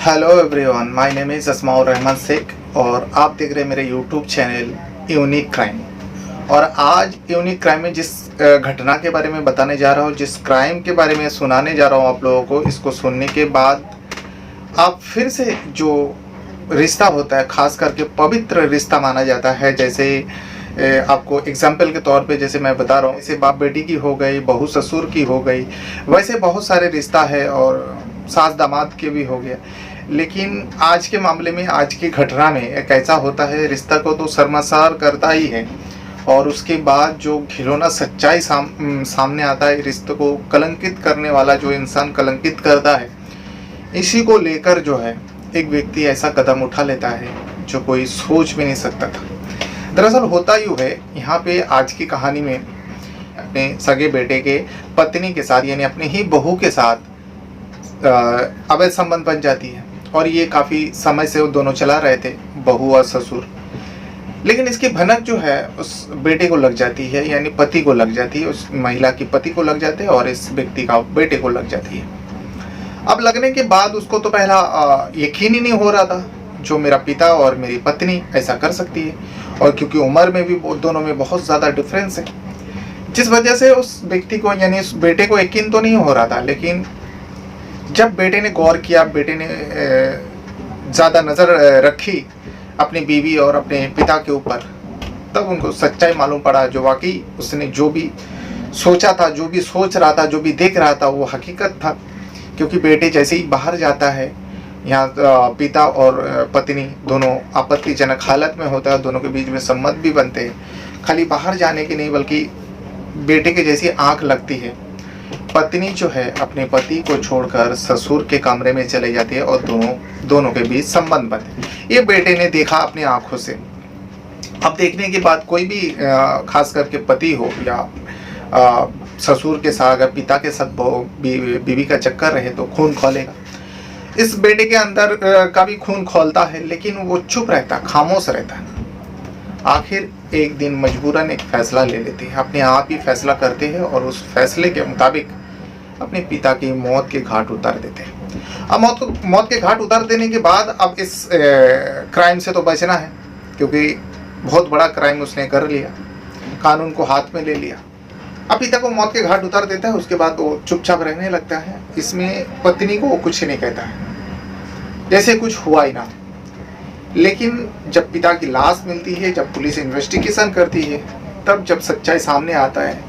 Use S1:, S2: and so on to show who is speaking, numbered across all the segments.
S1: Hello everyone, my name is Asmaur Rahman Shaikh और आप देख रहे हैं मेरे यूट्यूब चैनल यूनिक क्राइम। और आज यूनिक क्राइम में जिस घटना के बारे में बताने जा रहा हूँ, जिस क्राइम के बारे में सुनाने जा रहा हूँ आप लोगों को, इसको सुनने के बाद आप फिर से जो रिश्ता होता है, खास करके पवित्र रिश्ता माना जाता है, जैसे आपको एग्जाम्पल के तौर पे जैसे मैं बता रहा हूँ, जैसे बाप बेटी की हो गई, बहू ससुर की हो गई, वैसे बहुत सारे रिश्ता है और सास दामाद के भी हो गया। लेकिन आज के मामले में, आज की घटना में एक ऐसा होता है, रिश्ता को तो शर्मसार करता ही है और उसके बाद जो घिनौना सच्चाई सामने आता है, रिश्ते को कलंकित करने वाला जो इंसान कलंकित करता है, इसी को लेकर जो है एक व्यक्ति ऐसा कदम उठा लेता है जो कोई सोच भी नहीं सकता था। दरअसल होता यूँ है, यहाँ पे आज की कहानी में अपने सगे बेटे के पत्नी के साथ, यानी अपनी ही बहू के साथ अवैध संबंध बन जाती है और ये काफ़ी समय से वो दोनों चला रहे थे, बहू और ससुर। लेकिन इसकी भनक जो है उस बेटे को लग जाती है, यानी पति को लग जाती है, उस महिला की पति को लग जाते हैं और इस व्यक्ति का बेटे को लग जाती है। अब लगने के बाद उसको तो पहला यकीन ही नहीं हो रहा था जो मेरा पिता और मेरी पत्नी ऐसा कर सकती है, और क्योंकि उम्र में भी दोनों में बहुत ज़्यादा डिफरेंस है, जिस वजह से उस व्यक्ति को, यानी उस बेटे को यकीन तो नहीं हो रहा था। लेकिन जब बेटे ने गौर किया, बेटे ने ज़्यादा नज़र रखी अपनी बीवी और अपने पिता के ऊपर, तब उनको सच्चाई मालूम पड़ा, जो वाकई उसने जो भी सोचा था, जो भी सोच रहा था, जो भी देख रहा था, वो हकीकत था। क्योंकि बेटे जैसे ही बाहर जाता है, यहाँ पिता और पत्नी दोनों आपत्तिजनक हालत में होता है, दोनों के बीच में सम्मत भी बनते हैं। खाली बाहर जाने की नहीं, बल्कि बेटे के जैसी आंख लगती है, पत्नी जो है अपने पति को छोड़कर ससुर के कमरे में चले जाती है और दोनों के बीच संबंध बनते। ये बेटे ने देखा अपनी आंखों से। अब देखने के बाद कोई भी खास करके पति हो या ससुर के साथ, अगर पिता के साथ बीवी का चक्कर रहे तो खून खोलेगा। इस बेटे के अंदर का भी खून खोलता है, लेकिन वो चुप रहता, खामोश रहता है। आखिर एक दिन मजबूरन एक फैसला ले लेते हैं, अपने आप ही फैसला करते हैं और उस फैसले के मुताबिक अपने पिता की मौत के घाट उतार देते हैं। अब मौत के घाट उतार देने के बाद अब इस क्राइम से तो बचना है, क्योंकि बहुत बड़ा क्राइम उसने कर लिया, कानून को हाथ में ले लिया। अब पिता को मौत के घाट उतार देता है, उसके बाद वो चुपचाप रहने लगता है। इसमें पत्नी को वो कुछ नहीं कहता है, जैसे कुछ हुआ ही ना। लेकिन जब पिता की लाश मिलती है, जब पुलिस इन्वेस्टिगेशन करती है, तब जब सच्चाई सामने आता है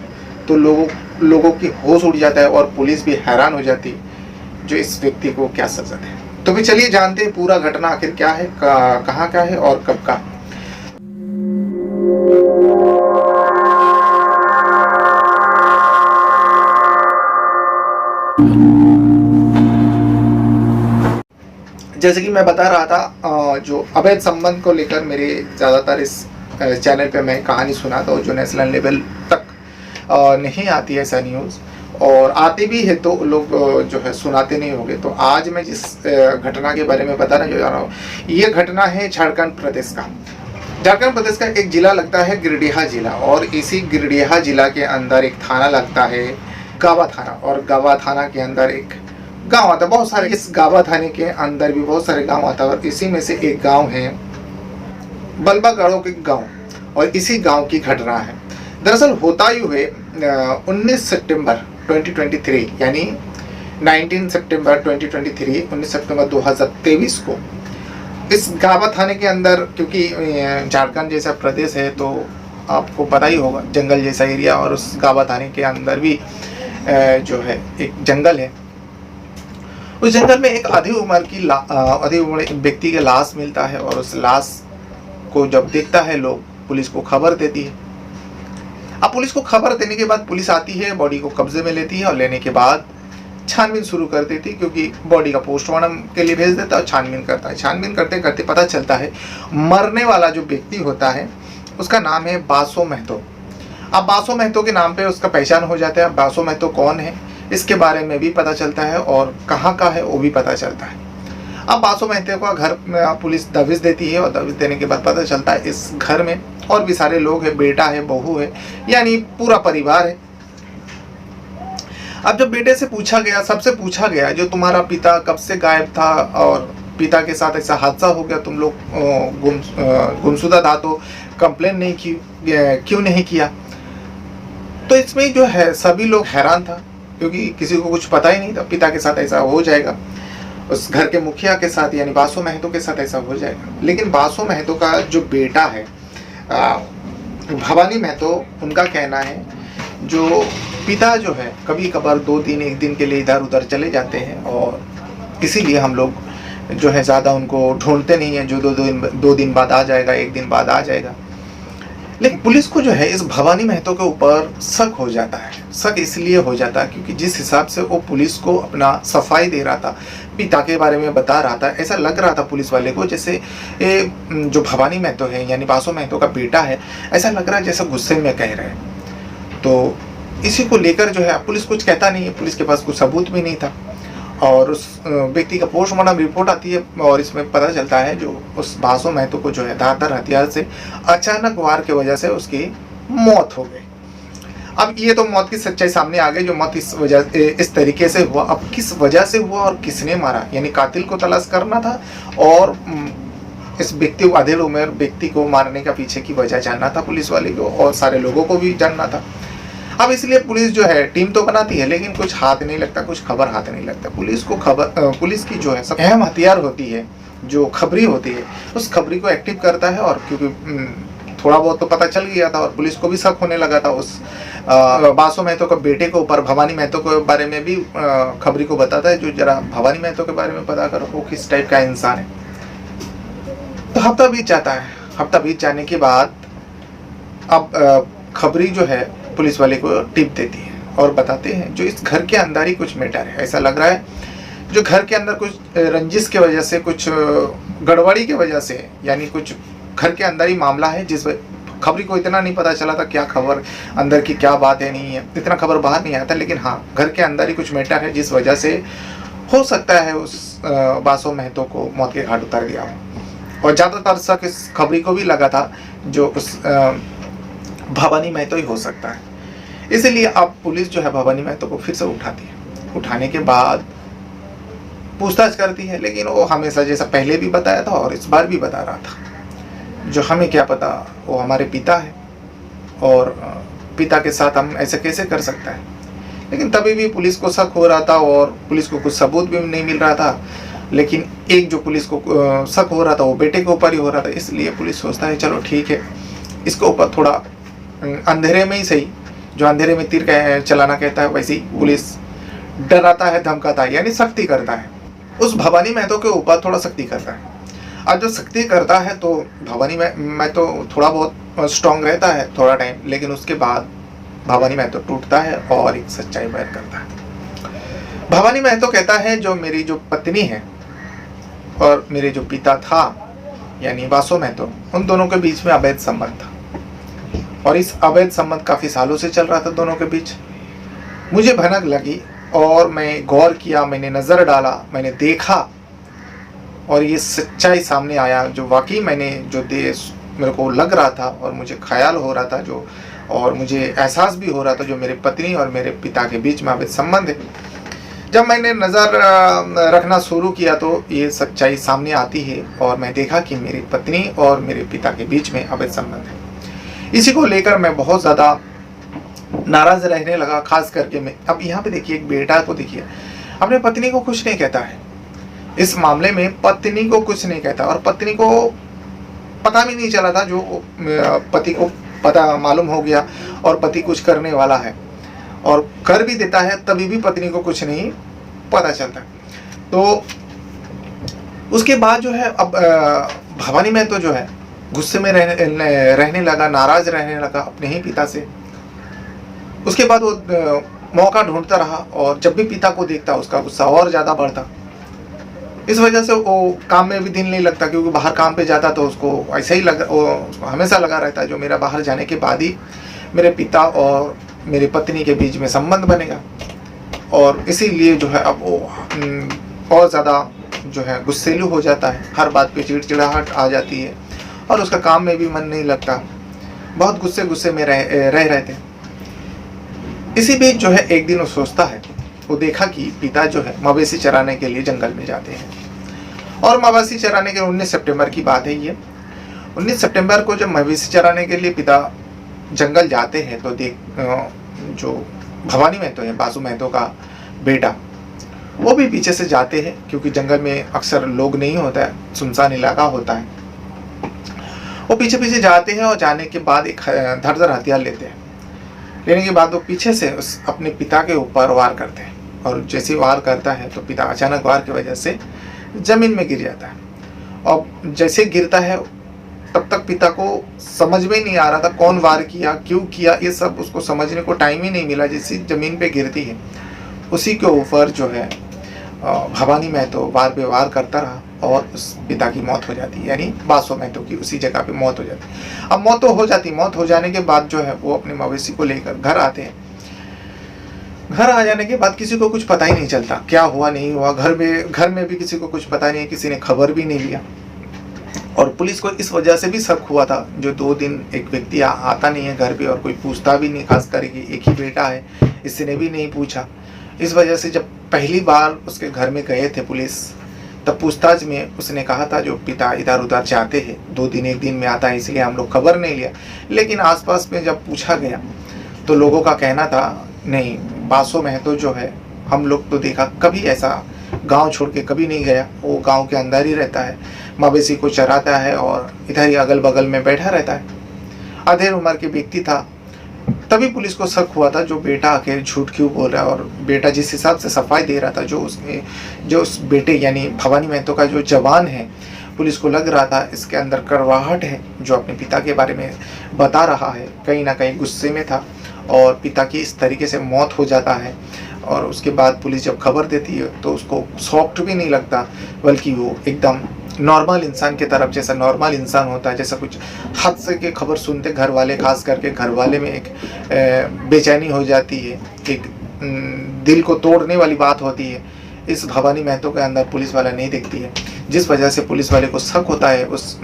S1: तो लोगों की होश उड़ जाता है और पुलिस भी हैरान हो जाती है जो इस व्यक्ति को क्या सजा दे। तो भी चलिए जानते हैं पूरा घटना आखिर क्या है, कहाँ का है और कब का। जैसे कि मैं बता रहा था, जो अवैध संबंध को लेकर मेरे ज़्यादातर इस चैनल पे मैं कहानी सुनाता हूँ जो नेशनल लेवल तक नहीं आती है ऐसा न्यूज़, और आती भी है तो लोग जो है सुनाते नहीं होंगे। तो आज मैं जिस घटना के बारे में बताना जा रहा हूँ, ये घटना है झारखंड प्रदेश का। झारखंड प्रदेश का एक ज़िला लगता है गिरिडीह जिला, और इसी गिरिडीह जिला के अंदर एक थाना लगता है गावा थाना, और गावा थाना के अंदर एक गांव आता है। बहुत सारे, इस गावा थाने के अंदर भी बहुत सारे गांव आता है, और इसी में से एक गांव है बलबागाड़ो के गांव, और इसी गांव की घटना है। दरअसल होता यूँ है, 19 सितंबर 2023, यानी 19 सितंबर 2023, 19 सितंबर 2023 को इस गावा थाने के अंदर, क्योंकि झारखंड जैसा प्रदेश है तो आपको पता ही होगा, जंगल जैसा एरिया, और उस गावा थाने के अंदर भी जो है एक जंगल है। उस जंगल में एक आधी उम्र व्यक्ति का लाश मिलता है, और उस लाश को जब देखता है लोग, पुलिस को खबर देती है। अब पुलिस को खबर देने के बाद पुलिस आती है, बॉडी को कब्जे में लेती है, और लेने के बाद छानबीन शुरू कर देती है, क्योंकि बॉडी का पोस्टमार्टम के लिए भेज देता है और छानबीन करता है। छानबीन करते करते पता चलता है मरने वाला जो व्यक्ति होता है उसका नाम है बासो महतो। अब बासो महतो के नाम पे उसका पहचान हो जाता है। बासो महतो कौन है इसके बारे में भी पता चलता है, और कहाँ का है वो भी पता चलता है। अब बासो महतो का घर में पुलिस दबिश देती है, और दबिश देने के बाद पता चलता है इस घर में और भी सारे लोग हैं, बेटा है, बहू है, यानी पूरा परिवार है। अब जब बेटे से पूछा गया, सबसे पूछा गया जो तुम्हारा पिता कब से गायब था और पिता के साथ ऐसा हादसा हो गया, तुम लोग गुमशुदा था तो कंप्लेन नहीं की, क्यों नहीं किया। तो इसमें जो है सभी लोग हैरान था, क्योंकि किसी को कुछ पता ही नहीं था पिता के साथ ऐसा हो जाएगा, उस घर के मुखिया के साथ यानी बासु महतो के साथ ऐसा हो जाएगा। लेकिन बासु महतो का जो बेटा है भवानी महतो, उनका कहना है जो पिता जो है कभी कभार 2 दिन 1 दिन के लिए इधर उधर चले जाते हैं, और इसीलिए हम लोग जो है ज़्यादा उनको ढूंढते नहीं हैं, जो 2 दिन बाद आ जाएगा, 1 दिन बाद आ जाएगा। लेकिन पुलिस को जो है इस भवानी महतो के ऊपर शक हो जाता है। शक इसलिए हो जाता है क्योंकि जिस हिसाब से वो पुलिस को अपना सफाई दे रहा था, पिता के बारे में बता रहा था, ऐसा लग रहा था पुलिस वाले को जैसे ये जो भवानी महतो है यानी बासु महतो का बेटा है, ऐसा लग रहा है जैसे गुस्से में कह रहे हैं। तो इसी को लेकर जो है पुलिस कुछ कहता नहीं है, पुलिस के पास कुछ सबूत भी नहीं था, और उस व्यक्ति का पोस्टमार्टम रिपोर्ट आती है और इसमें पता चलता है जो उस बासु महतो को जो है धारदार हथियार से अचानक वार की वजह से उसकी मौत हो गई। अब ये तो मौत की सच्चाई सामने आ गई, जो मौत इस तरीके से हुआ। अब किस वजह से हुआ और किसने मारा, यानी कातिल को तलाश करना था और इस व्यक्ति अधेड़ उम्र व्यक्ति को मारने का पीछे की वजह जानना था पुलिस वाले को, और सारे लोगों को भी जानना था। अब इसलिए पुलिस जो है टीम तो बनाती है, लेकिन कुछ हाथ नहीं लगता, कुछ खबर हाथ नहीं लगता। पुलिस की जो है सब अहम हथियार होती है, जो खबरी होती है, उस खबरी को एक्टिव करता है। और क्योंकि थोड़ा बहुत तो पता चल गया था और पुलिस को भी शक होने लगा था उस बासु महतो के बेटे के ऊपर, भवानी महतो के बारे में भी खबरी को बताता है जो जरा भवानी महतो के बारे में पता करो, वो किस टाइप का इंसान है। तो हफ्ता बीत जाता है। हफ्ता बीत जाने के बाद अब खबरी जो है पुलिस वाले को टिप देती है और बताते हैं जो इस घर के अंदर ही कुछ मैटर है। ऐसा लग रहा है जो घर के अंदर कुछ रंजिश की वजह से, कुछ गड़बड़ी की वजह से, यानी कुछ घर के अंदर ही मामला है। जिस खबरी को इतना नहीं पता चला था क्या खबर अंदर की क्या बात है, नहीं है, इतना खबर बाहर नहीं आया था। लेकिन हाँ, घर के अंदर ही कुछ मैटर है जिस वजह से हो सकता है उस बासु महतो को मौत के घाट उतार दिया हो। और ज़्यादातर शक इस खबरी को भी लगा था जो उस भवानी महतो ही हो सकता है। इसलिए अब पुलिस जो है भवानी महतो को फिर से उठाती है। उठाने के बाद पूछताछ करती है, लेकिन वो हमेशा जैसा पहले भी बताया था और इस बार भी बता रहा था जो हमें क्या पता, वो हमारे पिता है और पिता के साथ हम ऐसे कैसे कर सकता है। लेकिन तभी भी पुलिस को शक हो रहा था और पुलिस को कुछ सबूत भी नहीं मिल रहा था। लेकिन एक जो पुलिस को शक हो रहा था वो बेटे के ऊपर ही हो रहा था। इसलिए पुलिस सोचता है चलो ठीक है, इसके ऊपर थोड़ा अंधेरे में ही सही, जो अंधेरे में तीर चलाना कहता है वैसे ही पुलिस डराता है, धमकाता है, यानी सख्ती करता है। उस भवानी महतो के ऊपर थोड़ा सख्ती करता है। और जो सख्ती करता है तो भवानी महतो थोड़ा बहुत स्ट्रांग रहता है थोड़ा टाइम, लेकिन उसके बाद भवानी महतो टूटता है और एक सच्चाई बयान करता है। भवानी महतो कहता है जो मेरी जो पत्नी है और मेरे जो पिता था यानी बासु महतो, उन दोनों के बीच में अवैध संबंध था और इस अवैध संबंध काफ़ी सालों से चल रहा था दोनों के बीच। मुझे भनक लगी और मैं गौर किया, मैंने नज़र डाला, मैंने देखा और ये सच्चाई सामने आया जो वाकई मैंने जो मेरे को लग रहा था और मुझे ख्याल हो रहा था जो, और मुझे एहसास भी हो रहा था जो मेरे पत्नी और मेरे पिता के बीच में अवैध संबंध है। जब मैंने नज़र रखना शुरू किया तो ये सच्चाई सामने आती है और मैं देखा कि मेरी पत्नी और मेरे पिता के बीच में अवैध संबंध है। इसी को लेकर मैं बहुत ज़्यादा नाराज़ रहने लगा। खास करके मैं अब यहाँ पे देखिए, एक बेटा को देखिए अपने पत्नी को कुछ नहीं कहता है, इस मामले में पत्नी को कुछ नहीं कहता और पत्नी को पता भी नहीं चला था, जो पति को पता मालूम हो गया और पति कुछ करने वाला है और कर भी देता है, तभी भी पत्नी को कुछ नहीं पता चलता। तो उसके बाद जो है अब भवानी महतो जो है गुस्से में रहने लगा, नाराज रहने लगा अपने ही पिता से। उसके बाद वो मौका ढूंढता रहा और जब भी पिता को देखता उसका गुस्सा और ज़्यादा बढ़ता। इस वजह से वो काम में भी दिल नहीं लगता, क्योंकि बाहर काम पे जाता तो उसको ऐसा ही हमेशा लगा रहता है जो मेरा बाहर जाने के बाद ही मेरे पिता और मेरी पत्नी के बीच में संबंध बनेगा। और इसीलिए जो है अब वो और ज़्यादा जो है गुस्सेलू हो जाता है, हर बात पे चिड़चिड़ाहट आ जाती है और उसका काम में भी मन नहीं लगता, बहुत गुस्से में रह रहते हैं। इसी बीच जो है एक दिन वो सोचता है, वो देखा कि पिता जो है मवेशी चराने के लिए जंगल में जाते हैं और मवेशी चराने के 19 सितंबर की बात है ये। 19 सितंबर को जब मवेशी चराने के लिए पिता जंगल जाते हैं तो जो भवानी महतो है, बासु महतो का बेटा, वो भी पीछे से जाते हैं क्योंकि जंगल में अक्सर लोग नहीं होता है, सुनसान इलाका होता है। वो पीछे पीछे जाते हैं और जाने के बाद एक धारदार हथियार लेते हैं। लेने के बाद वो पीछे से उस अपने पिता के ऊपर वार करते हैं और जैसे वार करता है तो पिता अचानक वार की वजह से जमीन में गिर जाता है। और जैसे गिरता है तब तक पिता को समझ में नहीं आ रहा था कौन वार किया, क्यों किया, ये सब उसको समझने को टाइम ही नहीं मिला। जैसे जमीन पे गिरती है उसी के ऊपर जो है भवानी महतो वार पे वार करता रहा और उस पिता की मौत हो जाती है, यानी बासु महतो की उसी जगह पे मौत हो जाती है। अब मौत हो जाने के बाद जो है वो अपने मवेशी को लेकर घर आते हैं। घर आ जाने के बाद किसी को कुछ पता ही नहीं चलता क्या हुआ नहीं हुआ। घर में भी किसी को कुछ पता नहीं है, किसी ने खबर भी नहीं लिया। और पुलिस को इस वजह से भी शक हुआ था, जो 2 दिन एक व्यक्ति आता नहीं है घर पे और कोई पूछता भी नहीं, खास करके एक ही बेटा है, इसने भी नहीं पूछा। इस वजह से जब पहली बार उसके घर में गए थे पुलिस, तब पूछताछ में उसने कहा था जो पिता इधर उधर जाते हैं, 2 दिन 1 दिन में आता है, इसलिए हम लोग खबर नहीं लिया। लेकिन आसपास में जब पूछा गया तो लोगों का कहना था नहीं, बासु महतो जो है हम लोग तो देखा, कभी ऐसा गांव छोड़ के कभी नहीं गया, वो गांव के अंदर ही रहता है, मवेशी को चराता है और इधर ही अगल बगल में बैठा रहता है। अधेड़ उम्र के व्यक्ति था। तभी पुलिस को शक हुआ था जो बेटा आखिर झूठ क्यों बोल रहा है। और बेटा जिस हिसाब से सफाई दे रहा था, जो उस बेटे यानी भवानी महतो का जो जवान है, पुलिस को लग रहा था इसके अंदर कड़वाहट है, जो अपने पिता के बारे में बता रहा है, कहीं ना कहीं गुस्से में था और पिता की इस तरीके से मौत हो जाता है। और उसके बाद पुलिस जब खबर देती है तो उसको शॉक्ड भी नहीं लगता, बल्कि वो एकदम नॉर्मल इंसान की तरफ, जैसा नॉर्मल इंसान होता है, जैसा कुछ हादसे की खबर सुनते घर वाले, खास करके घर वाले में एक बेचैनी हो जाती है, एक दिल को तोड़ने वाली बात होती है। इस भवानी महतो के अंदर पुलिस वाला नहीं देखती है, जिस वजह से पुलिस वाले को शक होता है उस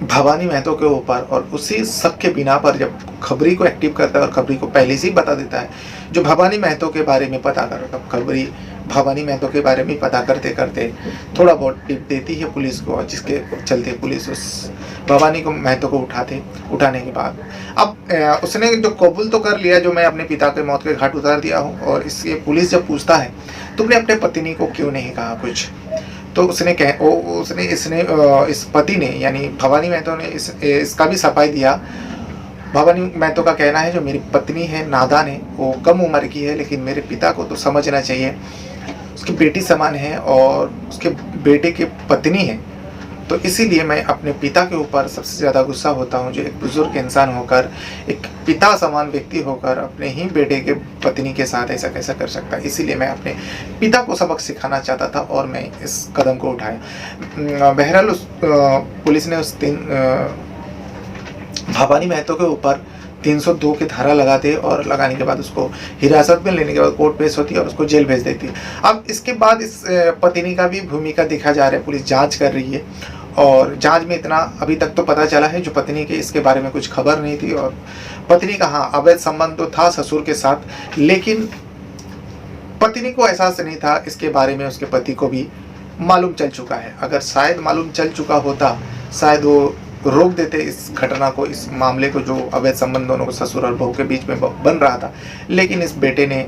S1: भवानी महतो के ऊपर। और उसी शक के बिना पर जब खबरी को एक्टिव करता है और खबरी को पहले से ही बता देता है जो भवानी महतो के बारे में पता कर, तब खबरी भवानी महतो के बारे में पता करते करते थोड़ा बहुत टिप देती है पुलिस को, जिसके चलते पुलिस उस भवानी को महतो को उठाने के बाद अब उसने जो कबूल तो कर लिया जो मैं अपने पिता के मौत के घाट उतार दिया हूँ। और इसके पुलिस जब पूछता है तुमने अपने पत्नी को क्यों नहीं कहा कुछ, तो इस पति ने यानी भवानी महतो ने इसका भी सफाई दिया। भवानी महतो का कहना है जो मेरी पत्नी है नादान है, वो कम उम्र की है, लेकिन मेरे पिता को तो समझना चाहिए, उसकी बेटी समान है और उसके बेटे की पत्नी है। तो इसीलिए मैं अपने पिता के ऊपर सबसे ज़्यादा गुस्सा होता हूँ, जो एक बुजुर्ग इंसान होकर, एक पिता समान व्यक्ति होकर अपने ही बेटे के पत्नी के साथ ऐसा कैसा कर सकता है। इसीलिए मैं अपने पिता को सबक सिखाना चाहता था और मैं इस कदम को उठाया। बहरहाल पुलिस ने उस दिन भवानी महतो के ऊपर 302 की धारा लगाते और लगाने के बाद उसको हिरासत में लेने के बाद कोर्ट पेश होती है और उसको जेल भेज देती है। अब इसके बाद इस पत्नी का भी भूमिका देखा जा रहा है, पुलिस जांच कर रही है और जांच में इतना अभी तक तो पता चला है जो पत्नी के इसके बारे में कुछ खबर नहीं थी। और पत्नी का हाँ अवैध संबंध तो था ससुर के साथ, लेकिन पत्नी को एहसास नहीं था इसके बारे में, उसके पति को भी मालूम चल चुका है। अगर शायद मालूम चल चुका होता शायद वो रोक देते इस घटना को, इस मामले को, जो अवैध संबंध दोनों को ससुर और बहू के बीच में बन रहा था। लेकिन इस बेटे ने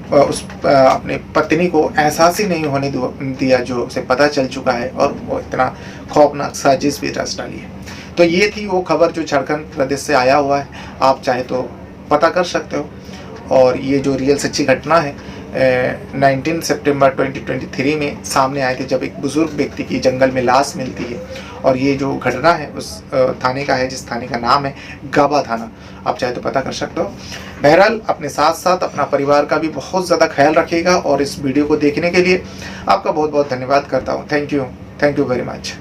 S1: अपने पत्नी को एहसास ही नहीं होने दिया जो उसे पता चल चुका है और वो इतना खौफनाक साजिश भी रच डाली है। तो ये थी वो खबर जो झारखंड प्रदेश से आया हुआ है, आप चाहे तो पता कर सकते हो। और ये जो रियल सच्ची घटना है 19 सितंबर 2023 में सामने आए थे, जब एक बुजुर्ग व्यक्ति की जंगल में लाश मिलती है। और ये जो घटना है उस थाने का है जिस थाने का नाम है गाबा थाना, आप चाहे तो पता कर सकते हो। बहरहाल अपने साथ साथ अपना परिवार का भी बहुत ज़्यादा ख्याल रखिएगा और इस वीडियो को देखने के लिए आपका बहुत बहुत धन्यवाद करता हूँ। Thank you very much.